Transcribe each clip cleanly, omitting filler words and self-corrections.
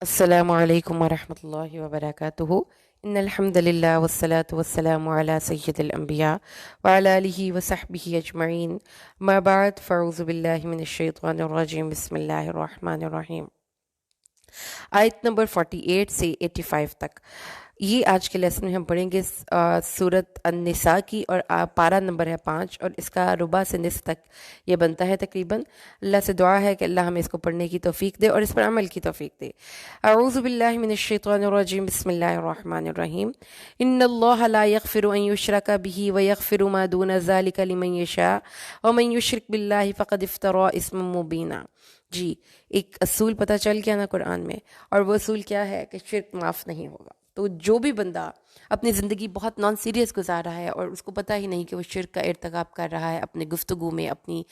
السلام علیکم ورحمۃ اللہ وبرکاتہ ان الحمد للہ والصلاة والسلام علی سید الانبیاء وعلی آلہ وصحبہ اجمعین ما بعد فاعوذ باللہ من الشیطان الرجیم بسم اللہ الرحمن الرحیم۔ آیت نمبر 48 سے 85 تک یہ آج کے لیسن میں ہم پڑھیں گے سورۃ النساء کی، اور پارہ نمبر ہے 5 اور اس کا ربع سے نصف تک یہ بنتا ہے تقریباً۔ اللہ سے دعا ہے کہ اللہ ہمیں اس کو پڑھنے کی توفیق دے اور اس پر عمل کی توفیق دے۔ اعوذ باللہ من الشیطان الرجیم بسم اللہ الرحمن الرحیم۔ ان اللہ لا یغفر ان یشرک بہ ویغفر ما دون ذلک لمن یشاء ومن یشرک باللہ فقد افترى اثما مبینا۔ جی ایک اصول پتہ چل گیا نا قرآن میں، اور وہ اصول کیا ہے کہ شرک معاف نہیں ہوگا۔ تو جو بھی بندہ اپنی زندگی بہت نان سیریس گزار رہا ہے اور اس کو پتہ ہی نہیں کہ وہ شرک کا ارتکاب کر رہا ہے اپنے گفتگو میں، اپنی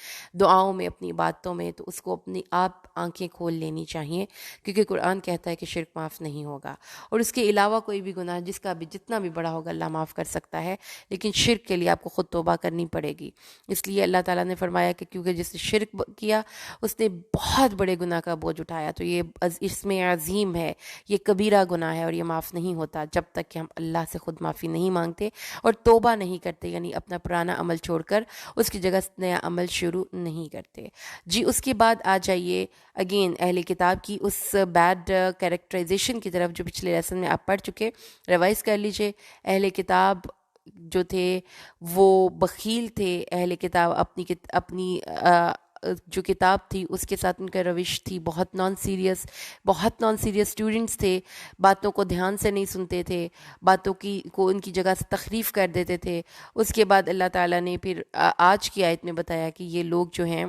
دعاؤں میں، اپنی عبادتوں میں، تو اس کو اپنی آپ آنکھیں کھول لینی چاہیے، کیونکہ قرآن کہتا ہے کہ شرک معاف نہیں ہوگا۔ اور اس کے علاوہ کوئی بھی گناہ جس کا بھی جتنا بھی بڑا ہوگا اللہ معاف کر سکتا ہے، لیکن شرک کے لیے آپ کو خود توبہ کرنی پڑے گی۔ اس لیے اللہ تعالیٰ نے فرمایا کہ کیونکہ جس نے شرک کیا اس نے بہت بڑے گناہ کا بوجھ اٹھایا، تو یہ اس میں عظیم ہے، یہ کبیرہ گناہ ہے اور یہ معاف نہیں ہوتا جب تک کہ ہم اللہ سے خود معافی نہیں مانگتے اور توبہ نہیں کرتے، یعنی اپنا پرانا عمل چھوڑ کر اس کی جگہ نیا عمل شروع نہیں کرتے۔ جی اس کے بعد آ جائیے اگین اہل کتاب کی اس بیڈ کیریکٹرائزیشن کی طرف جو پچھلے لیسن میں آپ پڑھ چکے، ریوائز کر لیجئے۔ اہل کتاب جو تھے وہ بخیل تھے، اہل کتاب اپنی جو کتاب تھی اس کے ساتھ ان کا روش تھی بہت نان سیریس اسٹوڈنٹس تھے، باتوں کو دھیان سے نہیں سنتے تھے، باتوں کو ان کی جگہ سے تخریف کر دیتے تھے۔ اس کے بعد اللہ تعالیٰ نے پھر آج کی آیت میں بتایا کہ یہ لوگ جو ہیں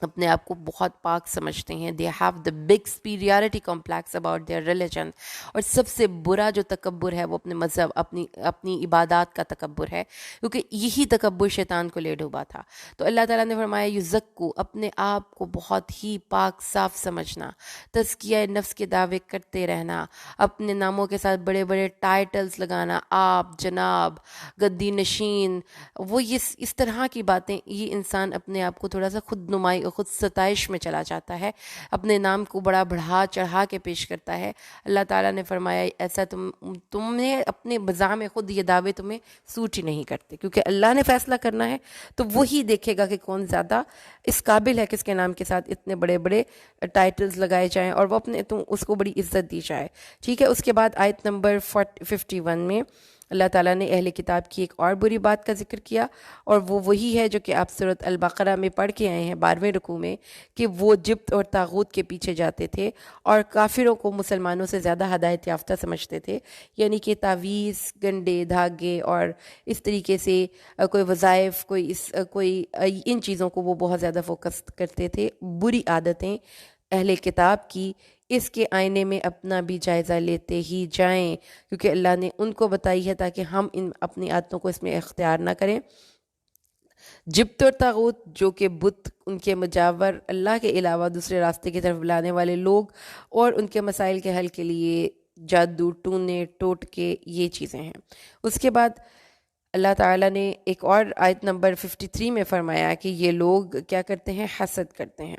اپنے آپ کو بہت پاک سمجھتے ہیں، they have the big superiority complex about their religion، اور سب سے برا جو تکبر ہے وہ اپنے مذہب، اپنی عبادات کا تکبر ہے، کیونکہ یہی تکبر شیطان کو لے ڈوبا تھا۔ تو اللہ تعالیٰ نے فرمایا یزکو، اپنے آپ کو بہت ہی پاک صاف سمجھنا، تزکیہ نفس کے دعوے کرتے رہنا، اپنے ناموں کے ساتھ بڑے بڑے ٹائٹلز لگانا، آپ، جناب، گدی نشین، وہ اس طرح کی باتیں، یہ انسان اپنے آپ کو تھوڑا سا خود نمائی اور خود ستائش میں چلا جاتا ہے، اپنے نام کو بڑا بڑھا چڑھا کے پیش کرتا ہے۔ اللہ تعالیٰ نے فرمایا ایسا تم نے اپنے بذا میں خود یہ دعوے تمہیں سوٹ ہی نہیں کرتے، کیونکہ اللہ نے فیصلہ کرنا ہے تو وہی دیکھے گا کہ کون زیادہ اس قابل ہے کس کے نام کے ساتھ اتنے بڑے بڑے ٹائٹلز لگائے جائیں اور وہ اس کو بڑی عزت دی جائے۔ ٹھیک ہے، اس کے بعد آیت نمبر 51 میں اللہ تعالیٰ نے اہل کتاب کی ایک اور بری بات کا ذکر کیا، اور وہ وہی ہے جو کہ آپ سورۃ البقرہ میں پڑھ کے آئے ہیں 12ویں رکوع میں، کہ وہ جبت اور طاغوت کے پیچھے جاتے تھے اور کافروں کو مسلمانوں سے زیادہ ہدایت یافتہ سمجھتے تھے، یعنی کہ تعویذ، گنڈے، دھاگے اور اس طریقے سے کوئی وظائف، کوئی ان چیزوں کو وہ بہت زیادہ فوکس کرتے تھے۔ بری عادتیں اہل کتاب کی، اس کے آئینے میں اپنا بھی جائزہ لیتے ہی جائیں، کیونکہ اللہ نے ان کو بتائی ہے تاکہ ہم اپنی عادتوں کو اس میں اختیار نہ کریں۔ جبت اور طاغوت جو کہ بت، ان کے مجاور اللہ کے علاوہ دوسرے راستے کی طرف بلانے والے لوگ، اور ان کے مسائل کے حل کے لیے جادو، ٹونے، ٹوٹکے، یہ چیزیں ہیں۔ اس کے بعد اللہ تعالیٰ نے ایک اور آیت نمبر 53 میں فرمایا کہ یہ لوگ کیا کرتے ہیں، حسد کرتے ہیں۔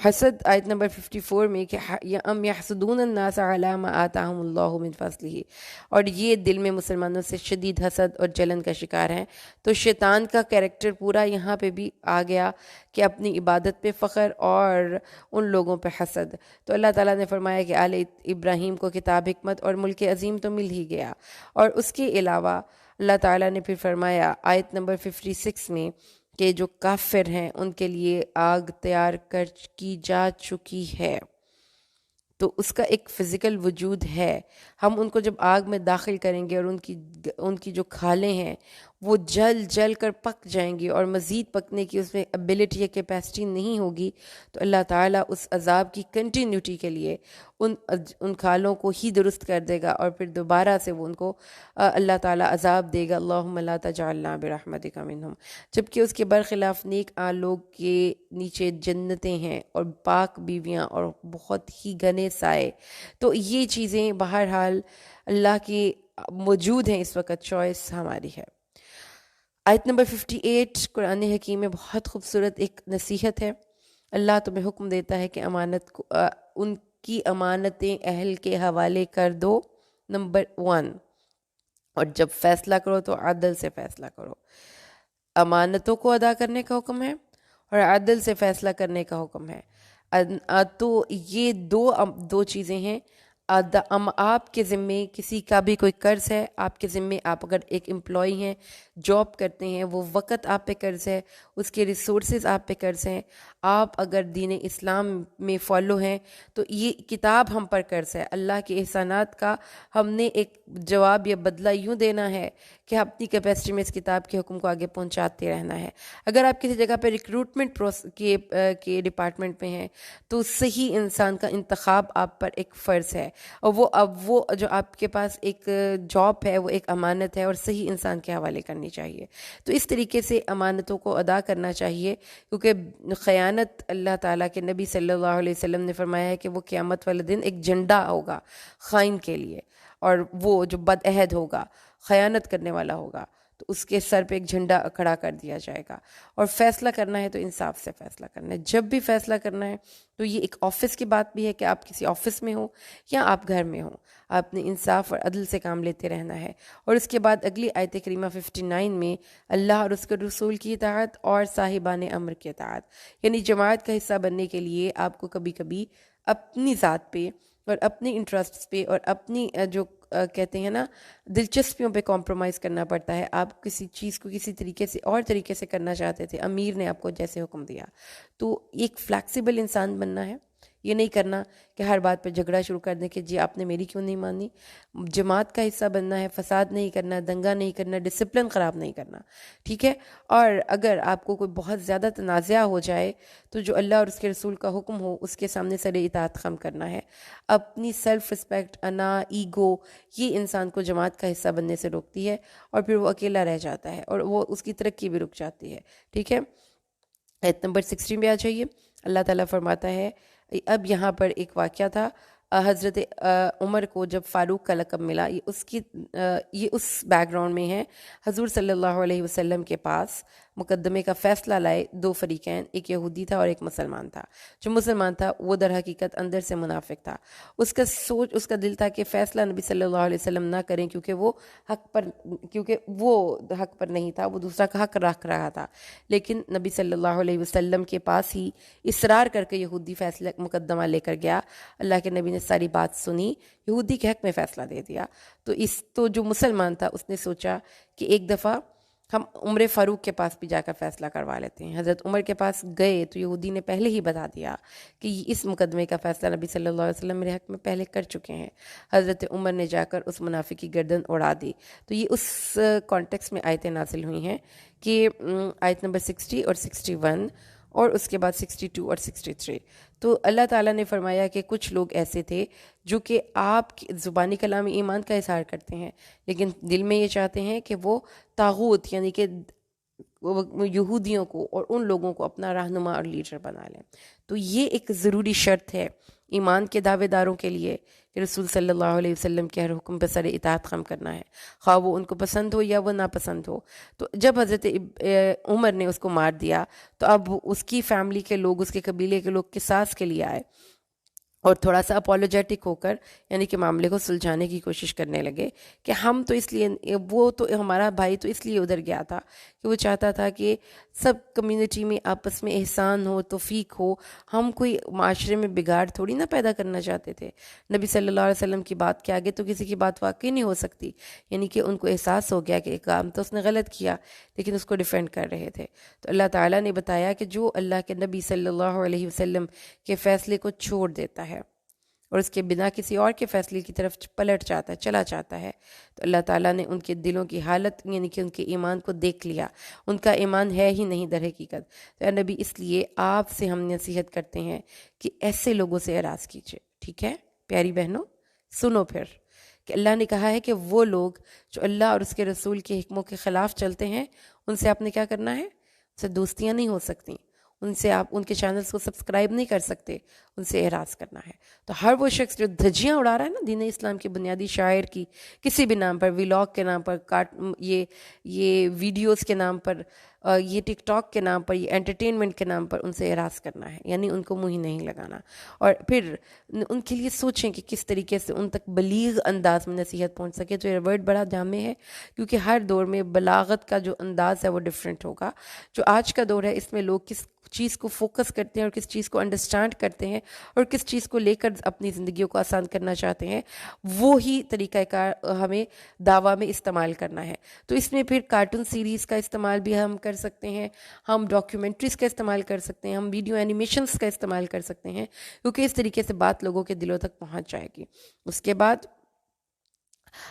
حسد آیت نمبر 54 میں کہ ام یحسدون الناس علی ما آتاہم اللہ من فضلہ، اور یہ دل میں مسلمانوں سے شدید حسد اور جلن کا شکار ہیں۔ تو شیطان کا کریکٹر پورا یہاں پہ بھی آ گیا کہ اپنی عبادت پہ فخر اور ان لوگوں پہ حسد۔ تو اللہ تعالیٰ نے فرمایا کہ آل ابراہیم کو کتاب، حکمت اور ملک عظیم تو مل ہی گیا، اور اس کے علاوہ اللہ تعالیٰ نے پھر فرمایا آیت نمبر 56 میں کہ جو کافر ہیں ان کے لیے آگ تیار کی جا چکی ہے، تو اس کا ایک فزیکل وجود ہے۔ ہم ان کو جب آگ میں داخل کریں گے اور ان کی جو کھالیں ہیں وہ جل کر پک جائیں گی اور مزید پکنے کی اس میں ایبیلٹی یا کیپیسٹی نہیں ہوگی، تو اللہ تعالیٰ اس عذاب کی کنٹینیوٹی کے لیے ان کھالوں کو ہی درست کر دے گا، اور پھر دوبارہ سے وہ ان کو اللہ تعالیٰ عذاب دے گا۔ اللہم لا تجعلنا برحمتک منہم۔ جبکہ اس کے برخلاف نیک لوگ کے نیچے جنتیں ہیں اور پاک بیویاں اور بہت ہی گھنے سائے۔ تو یہ چیزیں بہرحال اللہ کی موجود ہیں، اس وقت چوائس ہماری ہے۔ آیت نمبر 58 قرآن حکیم میں بہت خوبصورت ایک نصیحت ہے۔ اللہ تمہیں حکم دیتا ہے کہ امانت کو ان کی امانتیں اہل کے حوالے کر دو، نمبر 1۔ اور جب فیصلہ کرو تو عدل سے فیصلہ کرو۔ امانتوں کو ادا کرنے کا حکم ہے اور عدل سے فیصلہ کرنے کا حکم ہے۔ تو یہ دو چیزیں ہیں۔ آپ کے ذمے کسی کا بھی کوئی قرض ہے، آپ کے ذمے، آپ اگر ایک امپلائی ہیں، جاب کرتے ہیں، وہ وقت آپ پہ قرض ہے، اس کے ریسورسز آپ پہ قرض ہیں۔ آپ اگر دین اسلام میں فالو ہیں تو یہ کتاب ہم پر قرض ہے۔ اللہ کے احسانات کا ہم نے ایک جواب یا بدلہ یوں دینا ہے کہ اپنی کیپیسٹی میں اس کتاب کے حکم کو آگے پہنچاتے رہنا ہے۔ اگر آپ کسی جگہ پہ ریکروٹمنٹ کے ڈپارٹمنٹ میں ہیں تو صحیح انسان کا انتخاب آپ پر ایک فرض ہے، اور وہ جو آپ کے پاس ایک جاب ہے وہ ایک امانت ہے اور صحیح انسان کے حوالے کرنی چاہیے۔ تو اس طریقے سے امانتوں کو ادا کرنا چاہیے، کیونکہ خیانت، اللہ تعالیٰ کے نبی صلی اللہ علیہ وسلم نے فرمایا ہے کہ وہ قیامت والے دن ایک جھنڈا ہوگا خائن کے لیے، اور وہ جو بدعہد ہوگا، خیانت کرنے والا ہوگا، تو اس کے سر پہ ایک جھنڈا کھڑا کر دیا جائے گا۔ اور فیصلہ کرنا ہے تو انصاف سے فیصلہ کرنا ہے۔ جب بھی فیصلہ کرنا ہے تو یہ ایک آفس کی بات بھی ہے کہ آپ کسی آفس میں ہوں یا آپ گھر میں ہوں، آپ نے انصاف اور عدل سے کام لیتے رہنا ہے۔ اور اس کے بعد اگلی آیت کریمہ 59 میں اللہ اور اس کے رسول کی اطاعت اور صاحبان امر کی اطاعت، یعنی جماعت کا حصہ بننے کے لیے آپ کو کبھی کبھی اپنی ذات پہ اور اپنی انٹرسٹس پہ اور اپنی جو کہتے ہیں نا دلچسپیوں پہ کمپرومائز کرنا پڑتا ہے۔ آپ کسی چیز کو کسی طریقے سے کرنا چاہتے تھے، امیر نے آپ کو جیسے حکم دیا، تو ایک فلیکسیبل انسان بننا ہے۔ یہ نہیں کرنا کہ ہر بات پہ جھگڑا شروع کر دیں کہ جی آپ نے میری کیوں نہیں مانی۔ جماعت کا حصہ بننا ہے، فساد نہیں کرنا، دنگا نہیں کرنا، ڈسپلن خراب نہیں کرنا، ٹھیک ہے۔ اور اگر آپ کو کوئی بہت زیادہ تنازعہ ہو جائے تو جو اللہ اور اس کے رسول کا حکم ہو اس کے سامنے سر اطاعت خم کرنا ہے۔ اپنی سیلف رسپیکٹ، انا، ایگو، یہ انسان کو جماعت کا حصہ بننے سے روکتی ہے، اور پھر وہ اکیلا رہ جاتا ہے اور وہ اس کی ترقی بھی رک جاتی ہے، ٹھیک ہے۔ آیت نمبر 16 پہ آ جائیے۔ اللہ تعالیٰ فرماتا ہے، اب یہاں پر ایک واقعہ تھا، حضرت عمر کو جب فاروق کا لقب ملا، یہ اس بیک گراؤنڈ میں ہے۔ حضور صلی اللہ علیہ وسلم کے پاس مقدمے کا فیصلہ لائے دو فریقین، ایک یہودی تھا اور ایک مسلمان تھا۔ جو مسلمان تھا وہ در حقیقت اندر سے منافق تھا۔ اس کا دل تھا کہ فیصلہ نبی صلی اللہ علیہ وسلم نہ کریں، کیونکہ وہ حق پر نہیں تھا، وہ دوسرا کا حق رکھ رہا تھا۔ لیکن نبی صلی اللہ علیہ وسلم کے پاس ہی اصرار کر کے یہودی فیصلہ مقدمہ لے کر گیا۔ اللہ کے نبی نے ساری بات سنی، یہودی کے حق میں فیصلہ دے دیا۔ تو جو مسلمان تھا اس نے سوچا کہ ایک دفعہ ہم عمر فاروق کے پاس بھی جا کر فیصلہ کروا لیتے ہیں۔ حضرت عمر کے پاس گئے تو یہودی نے پہلے ہی بتا دیا کہ اس مقدمے کا فیصلہ نبی صلی اللہ علیہ وسلم میرے حق میں پہلے کر چکے ہیں۔ حضرت عمر نے جا کر اس منافق کی گردن اڑا دی۔ تو یہ اس کانٹیکس میں آیتیں نازل ہوئی ہیں کہ آیت نمبر 60 اور 61 اور اس کے بعد 62 اور 63۔ تو اللہ تعالیٰ نے فرمایا کہ کچھ لوگ ایسے تھے جو کہ آپ زبانی کلامی ایمان کا اظہار کرتے ہیں، لیکن دل میں یہ چاہتے ہیں کہ وہ طاغوت یعنی کہ یہودیوں کو اور ان لوگوں کو اپنا رہنما اور لیڈر بنا لیں۔ تو یہ ایک ضروری شرط ہے ایمان کے دعوے داروں کے لیے کہ رسول صلی اللہ علیہ وسلم کے ہر حکم پہ سر اطاعت خم کرنا ہے، خواہ وہ ان کو پسند ہو یا وہ ناپسند ہو۔ تو جب حضرت عمر نے اس کو مار دیا تو اب اس کی فیملی کے لوگ، اس کے قبیلے کے لوگ قصاص کے لیے آئے اور تھوڑا سا اپولوجیٹک ہو کر یعنی کہ معاملے کو سلجھانے کی کوشش کرنے لگے کہ ہم تو اس لیے، وہ تو ہمارا بھائی تو اس لیے ادھر گیا تھا کہ وہ چاہتا تھا کہ سب کمیونٹی میں آپس میں احسان ہو، توفیق ہو، ہم کوئی معاشرے میں بگاڑ تھوڑی نہ پیدا کرنا چاہتے تھے۔ نبی صلی اللہ علیہ وسلم کی بات کے آگے تو کسی کی بات واقعی نہیں ہو سکتی، یعنی کہ ان کو احساس ہو گیا کہ ایک کام تو اس نے غلط کیا لیکن اس کو ڈیفینڈ کر رہے تھے۔ تو اللہ تعالیٰ نے بتایا کہ جو اللہ کے نبی صلی اللہ علیہ وسلم کے فیصلے کو چھوڑ دیتا ہے اور اس کے بنا کسی اور کے فیصلے کی طرف پلٹ جاتا ہے، چلا جاتا ہے، تو اللہ تعالیٰ نے ان کے دلوں کی حالت یعنی کہ ان کے ایمان کو دیکھ لیا، ان کا ایمان ہے ہی نہیں در حقیقت۔ تو اے نبی، اس لیے آپ سے ہم نصیحت کرتے ہیں کہ ایسے لوگوں سے اعراض کیجئے، ٹھیک ہے پیاری بہنوں؟ سنو پھر کہ اللہ نے کہا ہے کہ وہ لوگ جو اللہ اور اس کے رسول کے حکموں کے خلاف چلتے ہیں ان سے آپ نے کیا کرنا ہے؟ ان سے دوستیاں نہیں ہو سکتی، ان سے آپ ان کے چینلز کو سبسکرائب نہیں کر سکتے، ان سے اعراض کرنا ہے۔ تو ہر وہ شخص جو دھجیاں اڑا رہا ہے نا دین اسلام کی بنیادی شاعر کی، کسی بھی نام پر، ولاگ کے نام پر، یہ ویڈیوز کے نام پر یہ ٹک ٹاک کے نام پر، یہ انٹرٹینمنٹ کے نام پر ان سے اعراض کرنا ہے، یعنی ان کو منہ ہی نہیں لگانا، اور پھر ان کے لیے سوچیں کہ کس طریقے سے ان تک بلیغ انداز میں نصیحت پہنچ سکے۔ تو یہ ورڈ بڑا جامع ہے، کیونکہ ہر دور میں بلاغت کا جو انداز ہے وہ ڈیفرنٹ ہوگا۔ جو آج کا دور ہے اس میں لوگ کس چیز کو فوکس کرتے ہیں اور کس چیز کو انڈرسٹینڈ کرتے ہیں اور کس چیز کو لے کر اپنی زندگیوں کو آسان کرنا چاہتے ہیں، وہی طریقہ کار ہمیں دعویٰ میں استعمال کرنا ہے۔ تو اس میں پھر کارٹون سیریز کا استعمال بھی ہم کر سکتے ہیں، ہم ڈاکیومنٹریز کا استعمال کر سکتے ہیں، ہم ویڈیو اینیمیشنز کا استعمال کر سکتے ہیں، کیونکہ اس طریقے سے بات لوگوں کے دلوں تک پہنچ جائے گی۔ اس کے بعد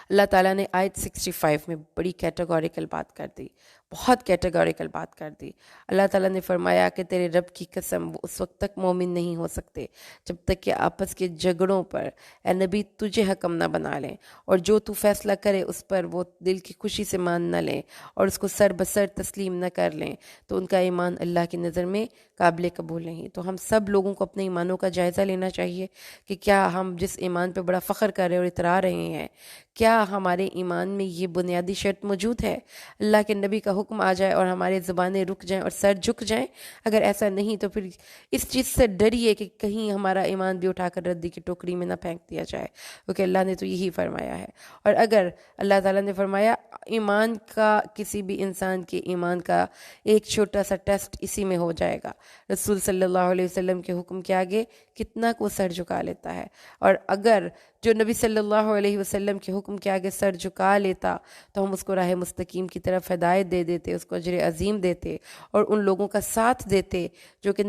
اللہ تعالیٰ نے آیت 65 میں بڑی کیٹیگوریکل بات کر دی، بہت کیٹیگوریکل بات کر دی۔ اللہ تعالیٰ نے فرمایا کہ تیرے رب کی قسم وہ اس وقت تک مومن نہیں ہو سکتے جب تک کہ آپس کے جھگڑوں پر اے نبی تجھے حکم نہ بنا لیں، اور جو تو فیصلہ کرے اس پر وہ دل کی خوشی سے مان نہ لیں اور اس کو سر بسر تسلیم نہ کر لیں، تو ان کا ایمان اللہ کی نظر میں قابل قبول نہیں۔ تو ہم سب لوگوں کو اپنے ایمانوں کا جائزہ لینا چاہیے کہ کیا ہم جس ایمان پہ بڑا فخر کر رہے اور اترا رہے ہیں، کیا ہمارے ایمان میں یہ بنیادی شرط موجود ہے؟ اللہ کے نبی کا حکم آ جائے اور ہمارے زبانیں رک جائیں اور سر جھک جائیں؟ اگر ایسا نہیں تو پھر اس چیز سے ڈریے کہ کہیں ہمارا ایمان بھی اٹھا کر ردی کی ٹوکری میں نہ پھینک دیا جائے، کیونکہ اللہ نے تو یہی فرمایا ہے۔ اور اگر اللہ تعالیٰ نے فرمایا ایمان کا، کسی بھی انسان کے ایمان کا ایک چھوٹا سا ٹیسٹ اسی میں ہو جائے گا، رسول صلی اللہ علیہ وسلم کے حکم کے آگے کتنا کو سر جھکا لیتا ہے۔ اور اگر جو نبی صلی اللہ علیہ وسلم کے حکم کے آگے سر جھکا لیتا تو ہم اس کو راہ مستقیم کی طرف ہدایت دے دیتے، اس کو اجر عظیم دیتے اور ان لوگوں کا ساتھ دیتے جو کہ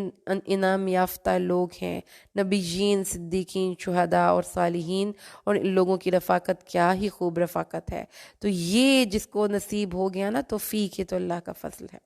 انعام یافتہ لوگ ہیں، نبیین، صدیقین، شہداء اور صالحین، اور ان لوگوں کی رفاقت کیا ہی خوب رفاقت ہے۔ تو یہ جس کو نصیب ہو گیا نا توفیق، یہ تو اللہ کا فضل ہے۔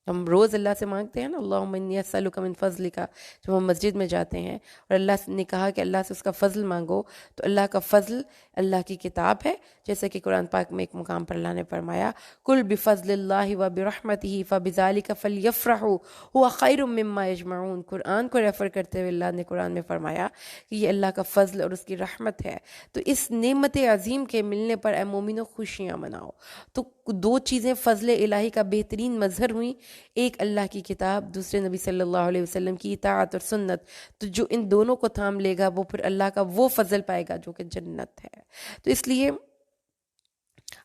ہم روز اللہ سے مانگتے ہیں نا، اللہم انی اسألک من فضلک، جب ہم مسجد میں جاتے ہیں اور اللہ نے کہا کہ اللہ سے اس کا فضل مانگو، تو اللہ کا فضل اللہ کی کتاب ہے، جیسے کہ قرآن پاک میں ایک مقام پر اللہ نے فرمایا قل بفضل اللہ وبرحمتہ فبذلک فلیفرحوا ھو خیر مما یجمعون۔ قرآن کو ریفر کرتے ہوئے اللہ نے قرآن میں فرمایا کہ یہ اللہ کا فضل اور اس کی رحمت ہے، تو اس نعمت عظیم کے ملنے پر اے مومنو خوشیاں مناؤ۔ تو دو چیزیں فضل الہی کا بہترین مظہر ہوئیں، ایک اللہ کی کتاب، دوسرے نبی صلی اللہ علیہ وسلم کی اطاعت اور سنت۔ تو جو ان دونوں کو تھام لے گا وہ پھر اللہ کا وہ فضل پائے گا جو کہ جنت ہے۔ تو اس لیے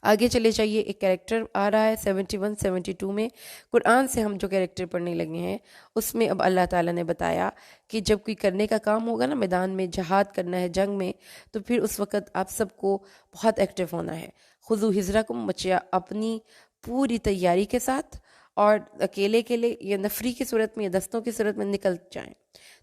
آگے چلے جائیے، ایک کریکٹر آ رہا ہے 71 72 میں، قرآن سے ہم جو کریکٹر پڑھنے لگے ہیں اس میں اب اللہ تعالیٰ نے بتایا کہ جب کوئی کرنے کا کام ہوگا نا، میدان میں جہاد کرنا ہے، جنگ میں، تو پھر اس وقت آپ سب کو بہت ایکٹیو ہونا ہے۔ خذوا حذرکم، بچیا اپنی پوری تیاری کے ساتھ اور اکیلے کے لیے یا نفری کی صورت میں یا دستوں کی صورت میں نکل جائیں،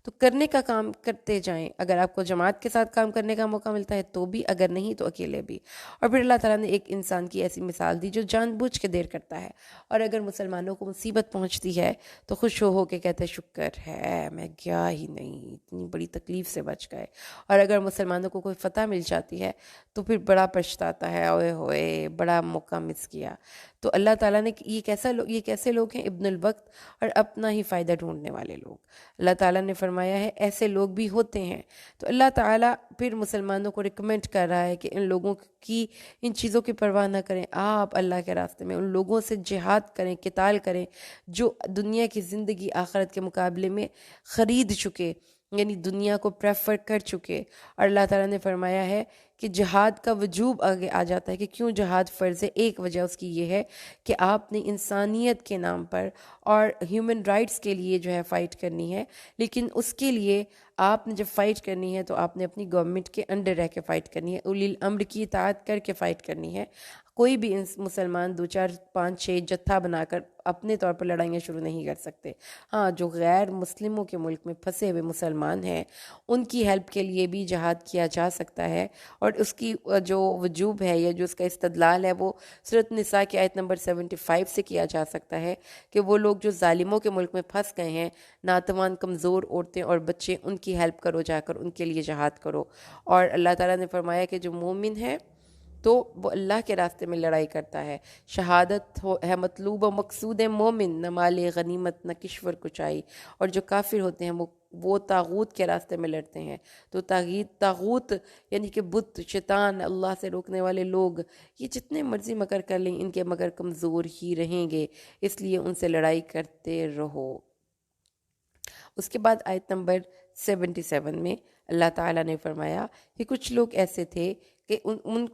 تو کرنے کا کام کرتے جائیں۔ اگر آپ کو جماعت کے ساتھ کام کرنے کا موقع ملتا ہے تو بھی، اگر نہیں تو اکیلے بھی۔ اور پھر اللہ تعالیٰ نے ایک انسان کی ایسی مثال دی جو جان بوجھ کے دیر کرتا ہے، اور اگر مسلمانوں کو مصیبت پہنچتی ہے تو خوش ہو کے کہتے ہیں شکر ہے میں گیا ہی نہیں، اتنی بڑی تکلیف سے بچ گئے۔ اور اگر مسلمانوں کو کوئی فتح مل جاتی ہے تو پھر بڑا پچھتاتا ہے، اوئے ہوئے بڑا موقع مس کیا۔ تو اللہ تعالیٰ نے یہ کیسے لوگ ہیں؟ ابن الوقت اور اپنا ہی فائدہ ڈھونڈنے والے لوگ۔ اللہ تعالیٰ نے فرمایا ہے ایسے لوگ بھی ہوتے ہیں۔ تو اللہ تعالیٰ پھر مسلمانوں کو ریکمینڈ کر رہا ہے کہ ان لوگوں کی ان چیزوں کی پرواہ نہ کریں، آپ اللہ کے راستے میں ان لوگوں سے جہاد کریں، قتال کریں جو دنیا کی زندگی آخرت کے مقابلے میں خرید چکے، یعنی دنیا کو پریفر کر چکے۔ اور اللہ تعالیٰ نے فرمایا ہے کہ جہاد کا وجوب آگے آ جاتا ہے کہ کیوں جہاد فرض ہے۔ ایک وجہ اس کی یہ ہے کہ آپ نے انسانیت کے نام پر اور ہیومن رائٹس کے لیے جو ہے فائٹ کرنی ہے، لیکن اس کے لیے آپ نے جب فائٹ کرنی ہے تو آپ نے اپنی گورنمنٹ کے انڈر رہ کے فائٹ کرنی ہے، اولی الامر کی اطاعت کر کے فائٹ کرنی ہے۔ کوئی بھی مسلمان 2 4 5 6 جتھا بنا کر اپنے طور پر لڑائیاں شروع نہیں کر سکتے۔ ہاں، جو غیر مسلموں کے ملک میں پھنسے ہوئے مسلمان ہیں ان کی ہیلپ کے لیے بھی جہاد کیا جا سکتا ہے، اور اس کی جو وجوب ہے یا جو اس کا استدلال ہے وہ سورۃ نساء کی آیت نمبر 75 سے کیا جا سکتا ہے کہ وہ لوگ جو ظالموں کے ملک میں پھنس گئے ہیں، ناتوان کمزور عورتیں اور بچے، ان کی ہیلپ کرو، جا کر ان کے لیے جہاد کرو۔ اور اللہ تعالیٰ نے فرمایا کہ جو مومن ہے تو وہ اللہ کے راستے میں لڑائی کرتا ہے، شہادت ہے مطلوب و مقصود مومن، نہ مال غنیمت نہ کشور کچائی۔ اور جو کافر ہوتے ہیں وہ وہ طاغوت کے راستے میں لڑتے ہیں. تو طاغوت یعنی کہ بت، شیطان، اللہ سے روکنے والے لوگ، یہ جتنے مرضی مکر کر لیں ان کے مگر کمزور ہی رہیں گے، اس لیے ان سے لڑائی کرتے رہو. اس کے بعد آیت نمبر 77 میں اللہ تعالیٰ نے فرمایا کہ کچھ لوگ ایسے تھے کہ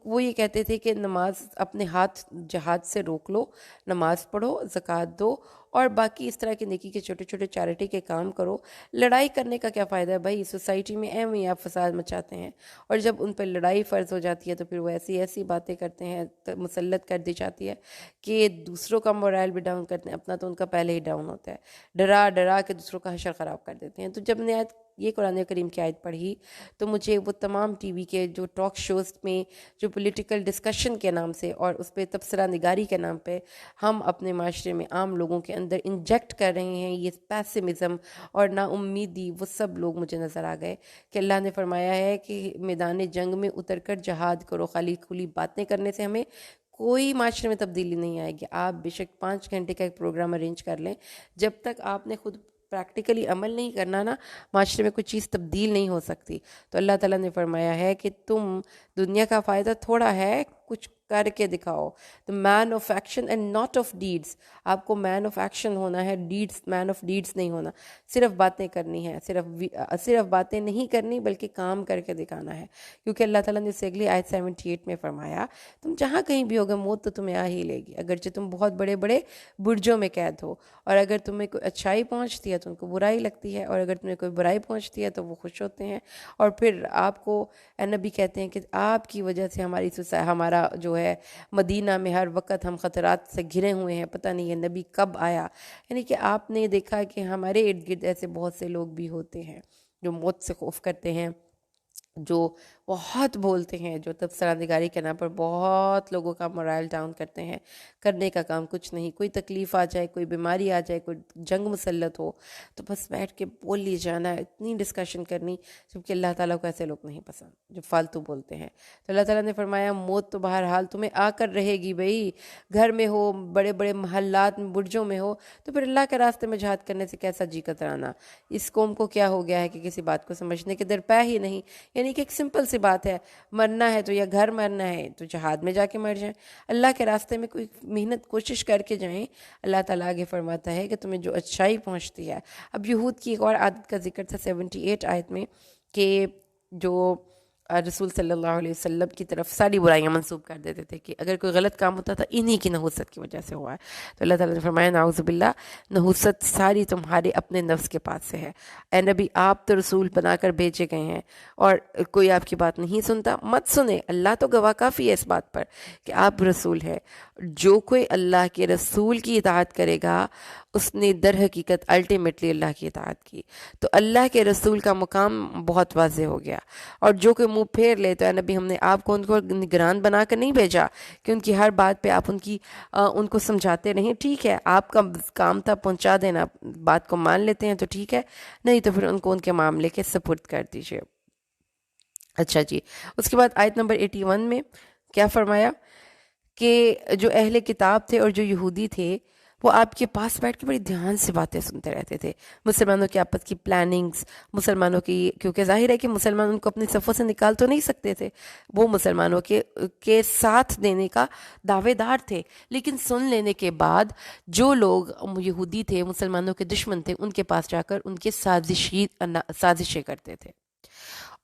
وہ یہ کہتے تھے کہ نماز اپنے ہاتھ جہاد سے روک لو، نماز پڑھو، زکوٰۃ دو اور باقی اس طرح کے نیکی کے چھوٹے چھوٹے چیریٹی کے کام کرو. لڑائی کرنے کا کیا فائدہ ہے بھائی، سوسائٹی میں ایم ہی آپ فساد مچاتے ہیں. اور جب ان پہ لڑائی فرض ہو جاتی ہے تو پھر وہ ایسی باتیں کرتے ہیں، مسلط کر دی جاتی ہے کہ دوسروں کا مورائل بھی ڈاؤن کرتے ہیں، اپنا تو ان کا پہلے ہی ڈاؤن ہوتا ہے. ڈرا کے دوسروں کا حشر خراب کر دیتے ہیں. تو جب نے یہ قرآن کریم کی آیت پڑھی تو مجھے وہ تمام ٹی وی کے جو ٹاک شوز میں جو پولیٹیکل ڈسکشن کے نام سے اور اس پہ تبصرہ نگاری کے نام پہ ہم اپنے معاشرے میں عام لوگوں کے اندر انجیکٹ کر رہے ہیں یہ پیسمزم اور نا امیدی، وہ سب لوگ مجھے نظر آ گئے کہ اللہ نے فرمایا ہے کہ میدان جنگ میں اتر کر جہاد کرو. خالی کھلی باتیں کرنے سے ہمیں کوئی معاشرے میں تبدیلی نہیں آئے گی. آپ بے شک 5 گھنٹے کا ایک پروگرام ارینج کر لیں، جب تک آپ نے خود پریکٹیکلی عمل نہیں کرنا نا، معاشرے میں کوئی چیز تبدیل نہیں ہو سکتی. تو اللہ تعالیٰ نے فرمایا ہے کہ تم دنیا کا فائدہ تھوڑا ہے، کچھ کر کے دکھاؤ. تو man of action and not of deeds. آپ کو مین آف ایکشن ہونا ہے، مین آف ڈیڈس نہیں ہونا. صرف باتیں کرنی ہے، صرف باتیں نہیں کرنی بلکہ کام کر کے دکھانا ہے. کیونکہ اللہ تعالیٰ نے اسے اگلی آیت 78 میں فرمایا تم جہاں کہیں بھی ہوگے موت تو تمہیں آ ہی لے گی، اگرچہ تم بہت بڑے بڑے برجوں میں قید ہو. اور اگر تمہیں کوئی اچھائی پہنچتی ہے تو ان کو برائی لگتی ہے، اور اگر تمہیں کوئی برائی پہنچتی ہے تو وہ خوش ہوتے ہیں. اور پھر آپ کو اے نبی کہتے ہیں کہ آپ کی وجہ سے ہمارا جو ہے مدینہ میں ہر وقت ہم خطرات سے گھرے ہوئے ہیں، پتہ نہیں یہ نبی کب آیا. یعنی کہ آپ نے دیکھا کہ ہمارے ارد گرد ایسے بہت سے لوگ بھی ہوتے ہیں جو موت سے خوف کرتے ہیں، جو بہت بولتے ہیں، جو تبصرہ نگاری کے نام پر بہت لوگوں کا مورائل ڈاؤن کرتے ہیں. کرنے کا کام کچھ نہیں. کوئی تکلیف آ جائے، کوئی بیماری آ جائے، کوئی جنگ مسلط ہو تو بس بیٹھ کے بول لی جانا، اتنی ڈسکشن کرنی، جبکہ اللہ تعالیٰ کو ایسے لوگ نہیں پسند جو فالتو بولتے ہیں. تو اللہ تعالیٰ نے فرمایا موت تو بہرحال تمہیں آ کر رہے گی بھائی. گھر میں ہو، بڑے بڑے محلات میں، برجوں میں ہو، تو پھر اللہ کے راستے میں جہاد کرنے سے کیسا جی کترانا. اس قوم کو کیا ہو گیا ہے کہ کسی بات کو سمجھنے کے درپے ہی نہیں. یعنی کہ ایک سمپل سی بات ہے، مرنا ہے تو یا گھر مرنا ہے تو جہاد میں جا کے مر جائیں، اللہ کے راستے میں کوئی محنت کوشش کر کے جائیں. اللہ تعالیٰ آگے فرماتا ہے کہ تمہیں جو اچھائی پہنچتی ہے. اب یہود کی ایک اور عادت کا ذکر تھا 78 آیت میں کہ جو رسول صلی اللہ علیہ وسلم کی طرف ساری برائیاں منسوب کر دیتے تھے کہ اگر کوئی غلط کام ہوتا تھا انہی کی نحوست کی وجہ سے ہوا ہے. تو اللہ تعالیٰ نے فرمایا نعوذ باللہ، نحوست ساری تمہارے اپنے نفس کے پاس سے ہے. اے نبی آپ تو رسول بنا کر بھیجے گئے ہیں اور کوئی آپ کی بات نہیں سنتا، مت سنے. اللہ تو گواہ کافی ہے اس بات پر کہ آپ رسول ہے. جو کوئی اللہ کے رسول کی اطاعت کرے گا اس نے در حقیقت الٹیمیٹلی اللہ کی اطاعت کی. تو اللہ کے رسول کا مقام بہت واضح ہو گیا. اور جو کوئی منہ پھیر لے تو اے نبی ہم نے آپ کو ان کو نگران بنا کر نہیں بھیجا کہ ان کی ہر بات پہ آپ ان کو سمجھاتے رہیں. ٹھیک ہے آپ کا کام تھا پہنچا دینا، بات کو مان لیتے ہیں تو ٹھیک ہے، نہیں تو پھر ان کو ان کے معاملے کے سپرد کر دیجئے. اچھا جی، اس کے بعد آیت نمبر 81 میں کیا فرمایا کہ جو اہل کتاب تھے اور جو یہودی تھے وہ آپ کے پاس بیٹھ کے بڑی دھیان سے باتیں سنتے رہتے تھے. مسلمانوں کے آپس کی پلاننگز، مسلمانوں کی، کیونکہ ظاہر ہے کہ مسلمان ان کو اپنی صفوں سے نکال تو نہیں سکتے تھے، وہ مسلمانوں کے ساتھ دینے کا دعوے دار تھے. لیکن سن لینے کے بعد جو لوگ یہودی تھے، مسلمانوں کے دشمن تھے، ان کے پاس جا کر ان کے سازشیں کرتے تھے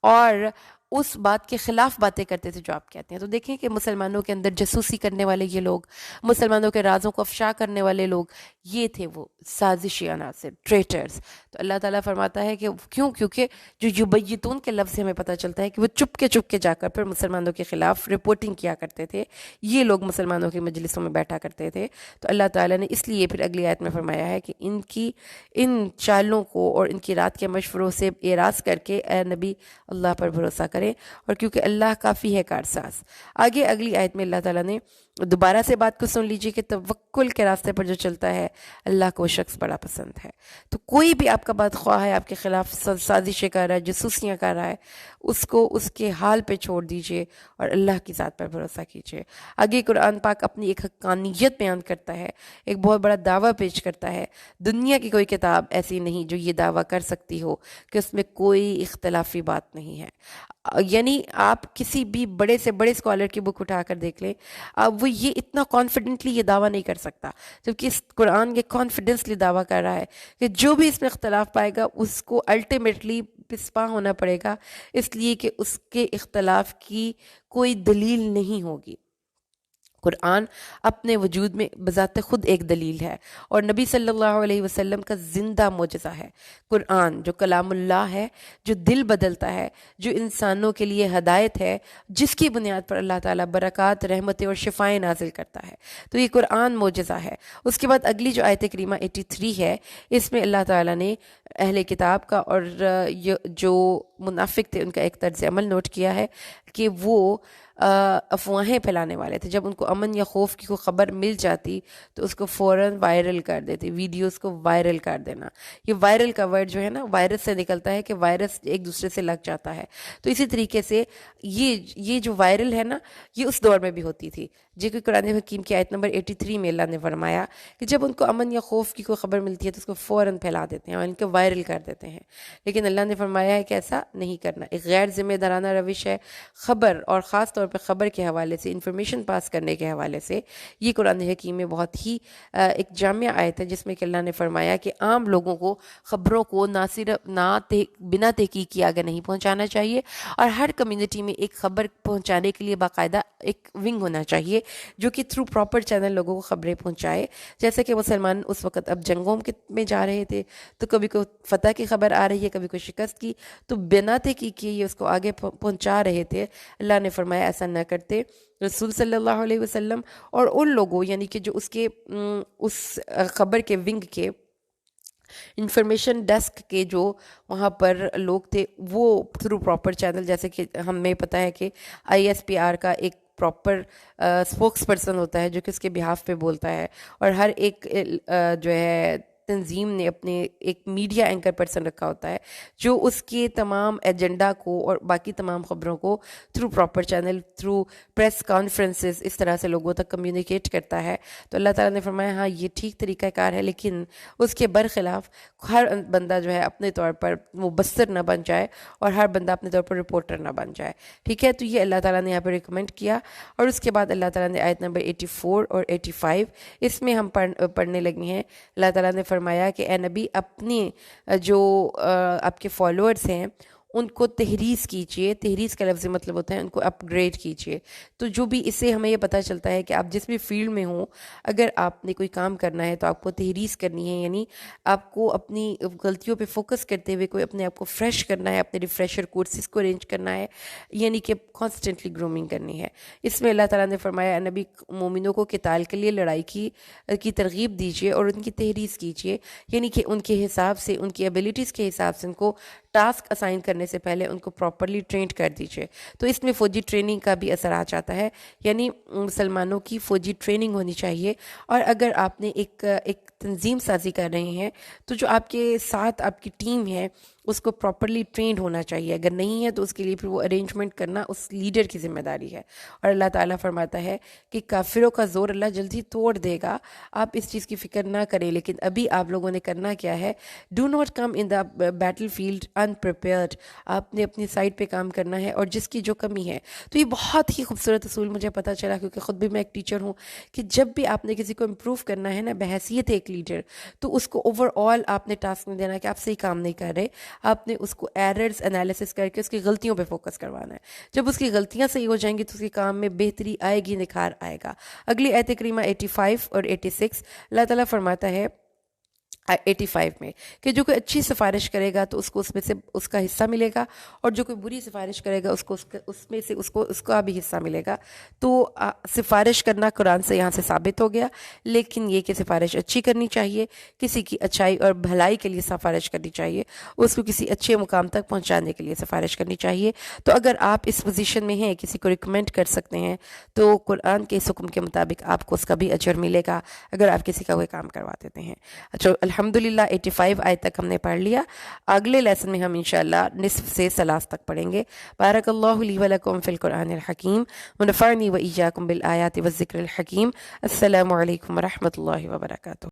اور اس بات کے خلاف باتیں کرتے تھے جو آپ کہتے ہیں. تو دیکھیں کہ مسلمانوں کے اندر جاسوسی کرنے والے یہ لوگ، مسلمانوں کے رازوں کو افشا کرنے والے لوگ، یہ تھے وہ سازشی عناصر، ٹریٹرز. تو اللہ تعالیٰ فرماتا ہے کہ کیونکہ جو یبیتون کے لفظ سے ہمیں پتہ چلتا ہے کہ وہ چپ کے جا کر پھر مسلمانوں کے خلاف رپورٹنگ کیا کرتے تھے. یہ لوگ مسلمانوں کی مجلسوں میں بیٹھا کرتے تھے. تو اللہ تعالیٰ نے اس لیے پھر اگلی آیت میں فرمایا ہے کہ ان چالوں کو اور ان کی رات کے مشوروں سے اعراض کر کے اے نبی اللہ پر بھروسہ کریں کریں، اور کیونکہ اللہ کافی ہے کارساز۔ آگے اگلی آیت میں اللہ تعالیٰ نے دوبارہ سے بات کو سن لیجئے کہ توکل کے راستے پر جو چلتا ہے اللہ کو وہ شخص بڑا پسند ہے۔ تو کوئی بھی آپ کا بات خواہ ہے، آپ کے خلاف سازشیں کر رہا ہے، جاسوسیاں کر رہا ہے، اس کو اس کے حال پہ چھوڑ دیجئے اور اللہ کی ذات پر بھروسہ کیجئے۔ آگے قرآن پاک اپنی ایک حقانیت بیان کرتا ہے، ایک بہت بڑا دعویٰ پیش کرتا ہے۔ دنیا کی کوئی کتاب ایسی نہیں جو یہ دعویٰ کر سکتی ہو کہ اس میں کوئی اختلافی بات نہیں ہے۔ یعنی آپ کسی بھی بڑے سے بڑے اسکالر کی بک اٹھا کر دیکھ لیں، وہ یہ اتنا کانفیڈنٹلی یہ دعویٰ نہیں کر سکتا، جبکہ اس قرآن یہ کانفیڈنسلی دعویٰ کر رہا ہے کہ جو بھی اس میں اختلاف پائے گا اس کو الٹیمیٹلی پسپا ہونا پڑے گا، اس لیے کہ اس کے اختلاف کی کوئی دلیل نہیں ہوگی۔ قرآن اپنے وجود میں بذات خود ایک دلیل ہے، اور نبی صلی اللہ علیہ وسلم کا زندہ معجزہ ہے۔ قرآن جو کلام اللہ ہے، جو دل بدلتا ہے، جو انسانوں کے لیے ہدایت ہے، جس کی بنیاد پر اللہ تعالیٰ برکات، رحمتیں اور شفائیں نازل کرتا ہے، تو یہ قرآن معجزہ ہے۔ اس کے بعد اگلی جو آیت کریمہ 83 ہے، اس میں اللہ تعالیٰ نے اہل کتاب کا اور جو منافق تھے ان کا ایک طرز عمل نوٹ کیا ہے کہ وہ افواہیں پھیلانے والے تھے۔ جب ان کو امن یا خوف کی کوئی خبر مل جاتی تو اس کو فوراً وائرل کر دیتے، ویڈیوز کو وائرل کر دینا۔ یہ وائرل کا ورڈ جو ہے نا، وائرس سے نکلتا ہے کہ وائرس ایک دوسرے سے لگ جاتا ہے۔ تو اسی طریقے سے یہ جو وائرل ہے نا، یہ اس دور میں بھی ہوتی تھی، جو کہ قرآن حکیم کی آیت نمبر 83 میں اللہ نے فرمایا کہ جب ان کو امن یا خوف کی کوئی خبر ملتی ہے تو اس کو فوراً پھیلا دیتے ہیں اور ان کو وائرل کر دیتے ہیں۔ لیکن اللہ نے فرمایا ہے کہ ایسا نہیں کرنا، ایک غیر ذمہ دارانہ روش ہے۔ خبر، اور خاص طور پہ خبر کے حوالے سے، انفارمیشن پاس کرنے کے حوالے سے، یہ قرآن حکیم میں بہت ہی ایک جامع آیت ہے جس میں کہ اللہ نے فرمایا کہ عام لوگوں کو خبروں کو نہ صرف بنا تحقیق کیے آگے نہیں پہنچانا چاہیے، اور ہر کمیونٹی میں ایک خبر پہنچانے کے لیے باقاعدہ ایک ونگ ہونا چاہیے جو کہ تھرو پراپر چینل لوگوں کو خبریں پہنچائے۔ جیسے کہ مسلمان اس وقت اب جنگوں میں جا رہے تھے تو کبھی کوئی فتح کی خبر آ رہی ہے، کبھی کوئی شکست کی، تو بنا تحقیق کیے یہ اس کو آگے پہنچا رہے تھے۔ اللہ نے فرمایا ایسا نہ کرتے۔ رسول صلی اللہ علیہ وسلم اور ان لوگوں یعنی کہ جو اس خبر کے ونگ کے انفارمیشن ڈیسک کے جو وہاں پر لوگ تھے، وہ تھرو پراپر چینل، جیسے کہ ہمیں پتہ ہے کہ ISPR کا ایک پراپر اسپوکس پرسن ہوتا ہے جو کہ اس کے بہاف پہ بولتا ہے، اور ہر ایک جو ہے تنظیم نے اپنے ایک میڈیا اینکر پرسن رکھا ہوتا ہے جو اس کے تمام ایجنڈا کو اور باقی تمام خبروں کو through proper channel, through press conferences, اس طرح سے لوگوں تک کمیونیکیٹ کرتا ہے۔ تو اللہ تعالیٰ نے فرمایا ہاں یہ ٹھیک طریقہ کار ہے، لیکن اس کے برخلاف ہر بندہ جو ہے اپنے طور پر مبصر نہ بن جائے اور ہر بندہ اپنے طور پر رپورٹر نہ بن جائے، ٹھیک ہے؟ تو یہ اللہ تعالیٰ نے یہاں پہ ریکمنڈ کیا۔ اور اس کے بعد اللہ تعالیٰ نے آیت نمبر 84 اور 85 اس میں ہم پڑھنے لگے ہیں۔ اللہ تعالیٰ نے فرمایا کہ اے نبی، اپنے جو آپ کے فالوورز ہیں ان کو تحریض کیجئے۔ تحریض کا لفظ مطلب ہوتا ہے ان کو اپ گریڈ کیجئے۔ تو جو بھی اس سے ہمیں یہ پتہ چلتا ہے کہ آپ جس بھی فیلڈ میں ہوں، اگر آپ نے کوئی کام کرنا ہے تو آپ کو تحریض کرنی ہے، یعنی آپ کو اپنی غلطیوں پہ فوکس کرتے ہوئے کوئی اپنے آپ کو فریش کرنا ہے، اپنے ریفریشر کورسز کو ارینج کرنا ہے، یعنی کہ کانسٹنٹلی گرومنگ کرنی ہے۔ اس میں اللہ تعالیٰ نے فرمایا نبی، مومنوں کو قتال کے لیے لڑائی کی ترغیب دیجیے اور ان کی تحریض کیجیے، یعنی کہ ان کے حساب سے، ان کی ایبیلٹیز کے حساب سے ان کو ٹاسک اسائن کرنے سے پہلے ان کو پراپرلی ٹرینڈ کر دیجیے۔ تو اس میں فوجی ٹریننگ کا بھی اثر آ جاتا ہے، یعنی مسلمانوں کی فوجی ٹریننگ ہونی چاہیے۔ اور اگر آپ نے ایک تنظیم سازی کر رہے ہیں تو جو آپ کے ساتھ آپ کی ٹیم ہے اس کو پراپرلی ٹرینڈ ہونا چاہیے، اگر نہیں ہے تو اس کے لیے پھر وہ ارینجمنٹ کرنا اس لیڈر کی ذمہ داری ہے۔ اور اللہ تعالیٰ فرماتا ہے کہ کافروں کا زور اللہ جلدی توڑ دے گا، آپ اس چیز کی فکر نہ کریں، لیکن ابھی آپ لوگوں نے کرنا کیا ہے، do not come in the battle field unprepared. آپ نے اپنی سائٹ پہ کام کرنا ہے اور جس کی جو کمی ہے۔ تو یہ بہت ہی خوبصورت اصول مجھے پتہ چلا، کیونکہ خود بھی میں ایک ٹیچر ہوں، کہ جب بھی آپ نے کسی کو امپروو کرنا ہے نا بحیثیت ایک لیڈر، تو اس کو اوور آل آپ نے ٹاسک میں دینا کہ آپ صحیح کام نہیں کر رہے، آپ نے اس کو ایررز انالیسس کر کے اس کی غلطیوں پہ فوکس کروانا ہے۔ جب اس کی غلطیاں صحیح ہو جائیں گی تو اس کے کام میں بہتری آئے گی، نکھار آئے گا۔ اگلی آیت کریمہ 85 اور 86 اللہ تعالیٰ فرماتا ہے 85 میں کہ جو کوئی اچھی سفارش کرے گا تو اس کو اس میں سے اس کا حصہ ملے گا، اور جو کوئی بری سفارش کرے گا اس کو اس میں سے اس کا بھی حصہ ملے گا۔ تو سفارش کرنا قرآن سے یہاں سے ثابت ہو گیا، لیکن یہ کہ سفارش اچھی کرنی چاہیے، کسی کی اچھائی اور بھلائی کے لیے سفارش کرنی چاہیے، اس کو کسی اچھے مقام تک پہنچانے کے لیے سفارش کرنی چاہیے۔ تو اگر آپ اس پوزیشن میں ہیں، کسی کو ریکمینڈ کر سکتے ہیں، تو قرآن کے اس حکم کے مطابق آپ کو اس کا بھی اجر ملے گا اگر آپ کسی کا کوئی کام کروا دیتے ہیں۔ اچھا، الحمدللہ 85 آیت تک ہم نے پڑھ لیا۔ اگلے لیسن میں ہم انشاءاللہ نصف سے ثلاث تک پڑھیں گے۔ بارک اللہ لی ولکم فی القرآن الحکیم ونفعنی و ایاکم بالآیات والذکر الحکیم۔ السلام علیکم ورحمۃ اللہ وبرکاتہ۔